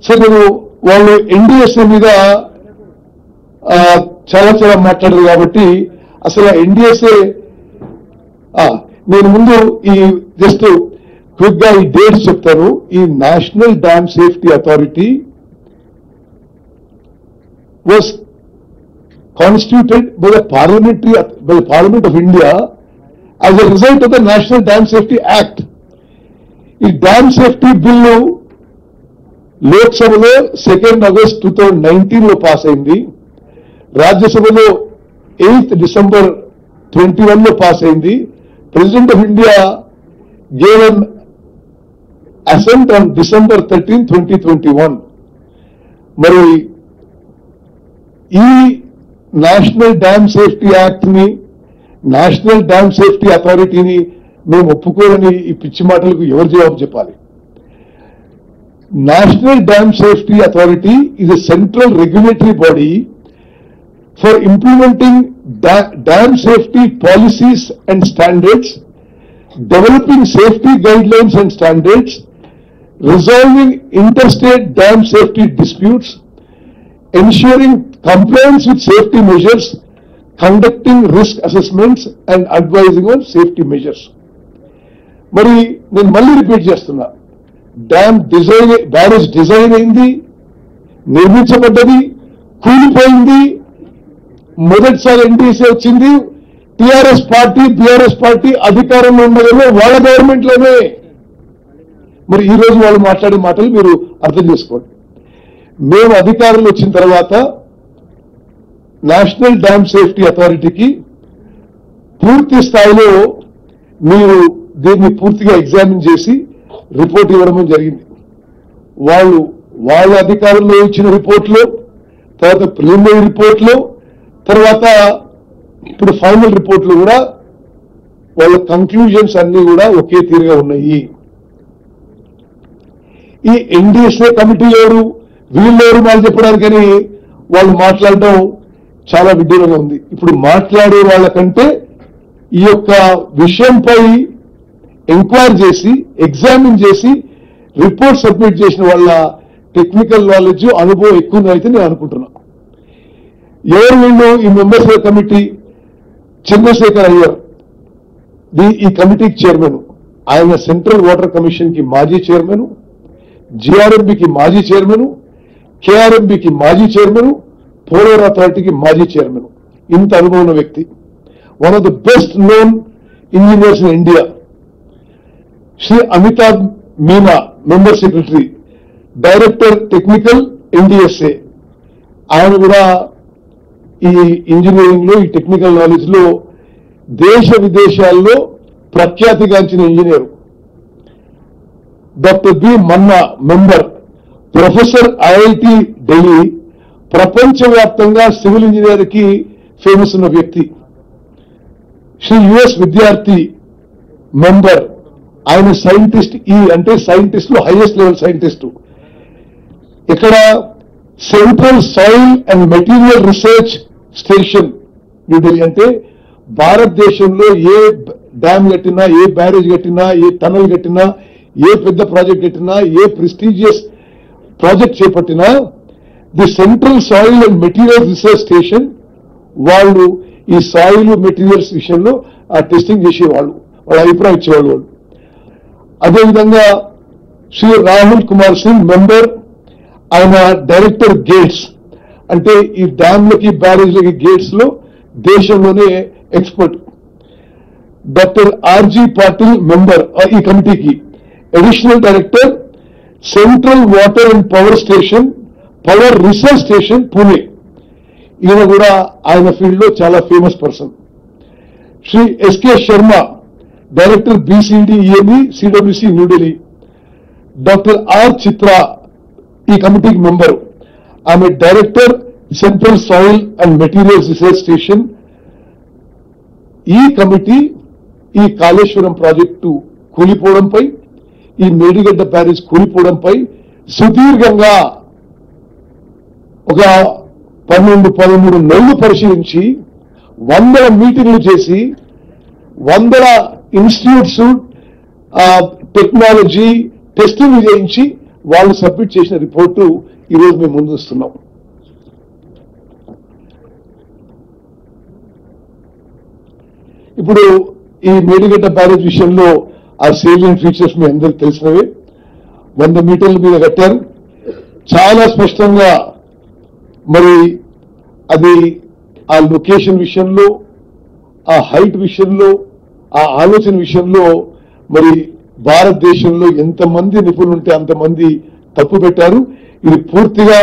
So నేను వాళ్ళు NDSA మీద చాలా చాలా మాట్లాడారు కాబట్టి అసలు ఎన్డీఎస్ఏ నేను ముందు ఈ జస్ట్ క్విక్ గా ఈ డేట్స్ చెప్తాను. ఈ national dam safety authority was constituted by the parliament of India as a result of the national dam safety act. ఈ డ్యామ్ సేఫ్టీ బిల్లు లోక్సభలో 2 ఆగస్ట్ 2019 పాస్ అయింది. రాజ్యసభలో 8 డిసెంబర్ 21 పాస్ అయింది. President of India gave an assent on December 13, 2021. మరి ఈ national dam safety act ని, national dam safety అథారిటీని మేము ఒప్పుకోరని ఈ పిచ్చి మాటలకు ఎవరు జవాబు చెప్పాలి? National Dam Safety Authority is a central regulatory body for implementing dam safety policies and standards, developing safety guidelines and standards, resolving interstate dam safety disputes, ensuring compliance with safety measures, conducting risk assessments and advising on safety measures. మరి నేను మళ్ళీ repeat చేస్తున్నా, dam design, barrage design అయింది, నిర్మించబడ్డది, కూలిపోయింది. మొదటిసారి NDSA వచ్చింది, TRS party, BRS party అధికారంలో ఉండగానే వాళ్ళ గవర్నమెంట్ లోనే. మరి ఈ రోజు వాళ్ళు మాట్లాడే మాటలు మీరు అర్థం చేసుకోండి. మేము అధికారంలో వచ్చిన తర్వాత నేషనల్ డ్యామ్ సేఫ్టీ అథారిటీకి పూర్తి స్థాయిలో మీరు దీన్ని పూర్తిగా ఎగ్జామిన్ చేసి రిపోర్ట్ ఇవ్వడం జరిగింది. వాళ్ళ అధికారంలో ఇచ్చిన రిపోర్ట్లో, తర్వాత ప్రిలిమినరీ రిపోర్ట్లో, తర్వాత ఇప్పుడు ఫైనల్ రిపోర్ట్లు కూడా వాళ్ళ కంక్లూజన్స్ అన్ని కూడా ఒకే తీరుగా ఉన్నాయి. ఈ ఎన్డీఎస్ఏ కమిటీ ఎవరు, వీళ్ళెవరు వాళ్ళు చెప్పడానికని వాళ్ళు మాట్లాడటం చాలా విడ్డూరంగా ఉంది. ఇప్పుడు మాట్లాడే వాళ్ళకంటే ఈ యొక్క విషయంపై ఎంక్వైరీ చేసి, ఎగ్జామిన్ చేసి రిపోర్ట్ సబ్మిట్ చేసిన వాళ్ళ టెక్నికల్ నాలెడ్జ్, అనుభవం ఎక్కువ ఉందైతే నేను అనుకుంటున్నా. ఎవరు వీళ్ళు? ఈ మెంబర్స్ కమిటీ చంద్రశేఖర్ అయ్యర్ ఈ కమిటీకి చైర్మన్. ఆయన సెంట్రల్ వాటర్ కమిషన్ కి మాజీ చైర్మన్, జిఆర్ఎంబికి మాజీ చైర్మన్, కేఆర్ఎంబికి మాజీ చైర్మన్, పోలవర్ అథారిటీకి మాజీ చైర్మన్. ఇంత అనుభవం ఉన్న వ్యక్తి, one of the best known engineers in India. Shri Amitabh Meena, member secretary, director technical NDSA. ఆయన కూడా ఈ ఇంజనీరింగ్ లో, ఈ టెక్నికల్ నాలెడ్జ్ లో దేశ విదేశాల్లో ప్రఖ్యాతిగాంచిన ఇంజనీర్. డాక్టర్ బి మన్నా, మెంబర్, ప్రొఫెసర్ ఐఐటి ఢిల్లీ, ప్రపంచవ్యాప్తంగా సివిల్ ఇంజనీర్ కి ఫేమస్ ఉన్న వ్యక్తి. శ్రీ యుఎస్ విద్యార్థి, మెంబర్. ఆయన సైంటిస్ట్, అంటే సైంటిస్ట్ లో హైయెస్ట్ లెవెల్ సైంటిస్ట్. ఇక్కడ central soil and material research station New Delhi. అంటే భారతదేశంలో ఏ డ్యామ్ కట్టినా, ఏ బ్యారేజ్ కట్టినా, ఏ టనల్ కట్టినా, ఏ పెద్ద ప్రాజెక్ట్ కట్టినా, ఏ ప్రెస్టీజియస్ ప్రాజెక్ట్ చేపట్టినా the central soil and material research station వాళ్ళు ఈ సాయిల్ మెటీరియల్స్ విషయంలో ఆ టెస్టింగ్ చేసేవాళ్ళు, వాళ్ళ అభిప్రాయం ఇచ్చేవాళ్ళు వాళ్ళు. అదేవిధంగా శ్రీ రాహుల్ కుమార్ సింగ్, మెంబర్. ఆయన డైరెక్టర్ గేట్స్, అంటే ఈ డ్యామ్లకి, బ్యారేజ్లకి, గేట్స్ లో దేశంలోనే expert. Doctor RG Patil, member ఈ కమిటీకి, additional director, central water and power station, power research station, Pune. ఈయన కూడా ఆయన ఫీల్డ్ లో చాలా famous person. Shri SK Sharma, director BCDEME, CWC, New Delhi. Doctor R Chitra ఈ కమిటీకి మెంబరు. ఆమె director, central soil and materials research station. ఈ కమిటీ ఈ కాళేశ్వరం ప్రాజెక్టు కూలిపోవడంపై, ఈ మేడిగడ్డ బ్యారేజ్ కూలిపోవడంపై సుదీర్ఘంగా ఒక 12-13 నెలలు పరిశీలించి, 100 మీటింగ్లు చేసి, 100 ఇన్స్టిట్యూట్స్ టెక్నాలజీ టెస్టింగ్ చేయించి వాళ్ళు సబ్మిట్ చేసిన రిపోర్టు ఈరోజు మేము ముందు వస్తున్నాం. ఇప్పుడు ఈ మేడిగడ్డ బ్యారేజ్ విషయంలో ఆ సేలియన్ ఫీచర్స్ మీ అందరికి తెలిసినవే. 100 మీటర్ల మీద కట్టారు. చాలా స్పష్టంగా మరి అది ఆ లొకేషన్ విషయంలో, ఆ హైట్ విషయంలో, ఆ ఆలోచన విషయంలో మరి భారతదేశంలో ఎంతమంది నిపుణులు ఉంటే అంతమంది తప్పు పెట్టారు. ఇది పూర్తిగా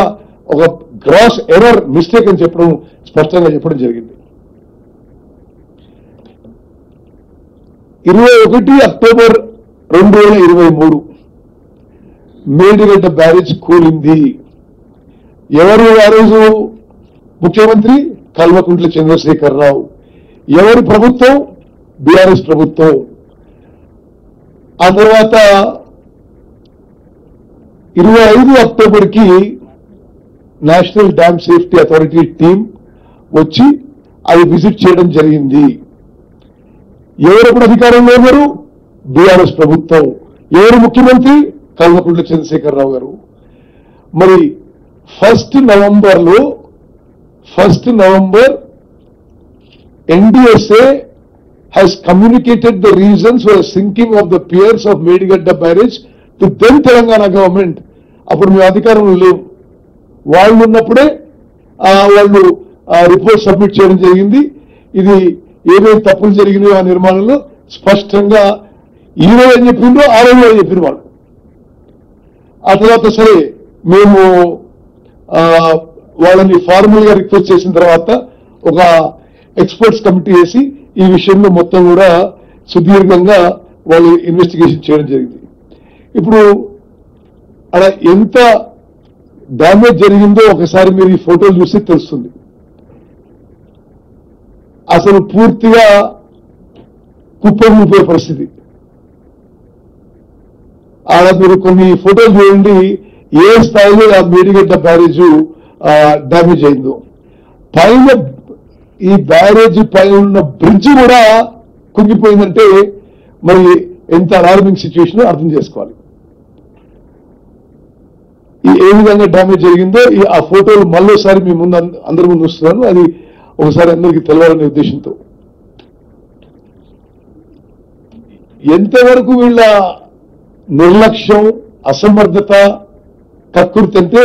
ఒక గ్రాస్ ఎర్రర్, మిస్టేక్ అని చెప్పడం, స్పష్టంగా చెప్పడం జరిగింది. 21 అక్టోబర్ 2023 మేడిగడ్డ బ్యారేజ్ కూలింది. ఎవరు ఆ రోజు ముఖ్యమంత్రి? కల్వకుంట్ల చంద్రశేఖరరావు. ఎవరి ప్రభుత్వం? బీఆర్ఎస్ ప్రభుత్వం. ఆ తర్వాత 25 అక్టోబర్కి national dam safety authority team వచ్చి అది విజిట్ చేయడం జరిగింది. ఎవరెప్పుడు అధికారంలో ఉన్నారు? బీఆర్ఎస్ ప్రభుత్వం. ఎవరు ముఖ్యమంత్రి? కల్వకుంట్ల చంద్రశేఖరరావు గారు. మరి 1 November NDSA has communicated the reasons for the sinking of the piers of Medigadda barrage to then Telangana government. అప్పుడు మేము అధికారంలో లేవు. వాళ్ళు ఉన్నప్పుడే వాళ్ళు రిపోర్ట్ సబ్మిట్ చేయడం జరిగింది. ఇది ఏమేమి తప్పులు జరిగినాయో ఆ నిర్మాణంలో స్పష్టంగా ఈ రోజు అని చెప్పిండ్రో ఆ రోజు అని చెప్పిన వాళ్ళు. ఆ తర్వాత సరే మేము వాళ్ళని ఫార్మల్ గా రిక్వెస్ట్ చేసిన తర్వాత ఒక ఎక్స్పర్ట్స్ కమిటీ వేసి ఈ విషయంలో మొత్తం కూడా సుదీర్ఘంగా వాళ్ళు ఇన్వెస్టిగేషన్ చేయడం జరిగింది. ఇప్పుడు అలా ఎంత డ్యామేజ్ జరిగిందో ఒకసారి మీరు ఈ ఫోటోలు చూస్తే తెలుస్తుంది. అసలు పూర్తిగా కుప్పకూలిపోయే పరిస్థితి. ఆడ మీరు కొన్ని ఫోటోలు చూడండి, ఏ స్థాయిలో ఆ మేడిగడ్డ బ్యారేజ్ డ్యామేజ్ అయిందో. పైన ఈ బ్యారేజ్ పైన ఉన్న బ్రిడ్జ్ కూడా కుంగిపోయిందంటే మరి ఎంత అలార్మింగ్ సిచ్యువేషన్ అర్థం చేసుకోవాలి. ఏ విధంగా డ్యామేజ్ జరిగిందో ఆ ఫోటోలు మళ్ళీసారి మీ ముందు అందరి ముందు వస్తున్నాను. అది ఒకసారి అందరికీ తెలవాలనే ఉద్దేశంతో. ఎంతవరకు వీళ్ళ నిర్లక్ష్యం, అసమర్థత, కక్కుర్తి అంటే